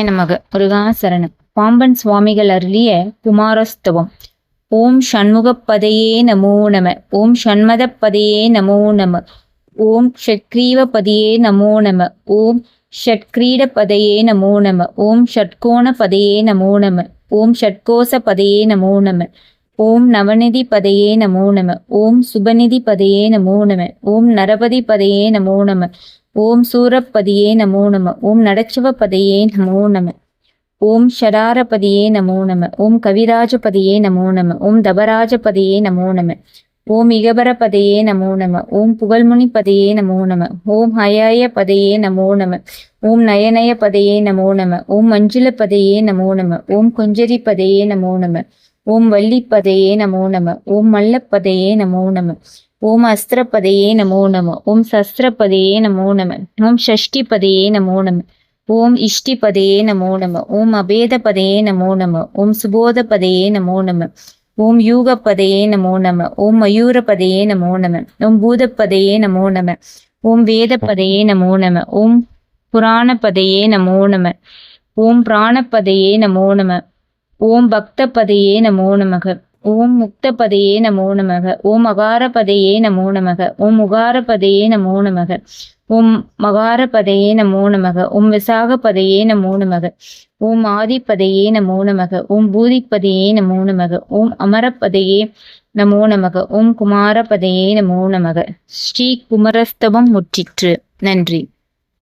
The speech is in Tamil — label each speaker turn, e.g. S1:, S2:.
S1: நமக. முருகாசரணம். பாம்பன் சுவாமிகள் அருளிய குமாரஸ்தவம். ஓம் ஷண்முகப்பதையே நமோ நம. ஓம் ஷண்மதப்பதையே நமோ நம. ஓம் ஷட்கிரீவபதியே நமோ நம. ஓம் ஷட்கிரீடபதையே நமோ நம. ஓம் ஷட்கோணபதையே நமோ நம. ஓம் ஷட்கோசபதையே நமோ நம. ஓம் நவநிதிபதையே நமோ நம. ஓம் சுபநிதிபதையே நமோ நம. ஓம் நரபதிபதையே நமோ நம. ஓம் சூரப்பதியே நமோ நம. ஓம் நடச்சுவபதையே நமோ நம. ஓம் ஷடாரபதியே நமோ நம. ஓம் கவிராஜபதியே நமோ நம. ஓம் தபராஜபதியே நமோ நம. ஓம் இகபரபதையே நமோ நம. ஓம் புகழ்முனிபதையே நமோ நம. ஓம் ஹயாயபதையே நமோ நம. ஓம் நயனயபதையே நமோ நம. ஓம் மஞ்சுளபதையே நமோ நம. ஓம் குஞ்சரிபதையே நமோ நம. ஓம் வள்ளிப்பதையே நமோ நம. ஓம் மல்லப்பதையே நமோ நம. ஓம் அஸ்திரப்பதையே நமோ நம. ஓம் சஸ்திரப்பதையே நமோ நம. ஓம் ஷஷ்டிபதையே நமோ நம. ஓம் இஷ்டிபதையே நமோ நம. ஓம் அபேதபதையே நமோ நம. ஓம் சுபோதபதையே நமோ நம. ஓம் யூகப்பதையே நமோ நம. ஓம் மயூரபதையே நமோ நம. ஓம் பூதப்பதையே நமோ நம. ஓம் வேதப்பதையே நமோ நம. ஓம் புராணபதையே நமோ நம. ஓம் பிராணபதையே நமோ நம. ஓம் பக்தபதையே நமோ நமக. ஓம் முக்தபதையே நமோ நமக. ஓம் அகாரபதையே நமோ நமக. ஓம் உகாரபதையே நமோ நமக. ஓம் மகாரபதையே நமோ நமக. ஓம் விசாகபதையே நமோ நமக. ஓம் ஆதிபதையே நமோ நமக. ஓம் பூதிபதையே நமோ நமக. ஓம் அமரபதையே நமோ நமக. ஓம் குமாரபதையே நமோ நமக. ஸ்ரீ குமரஸ்தவம் முற்றிற்று. நன்றி.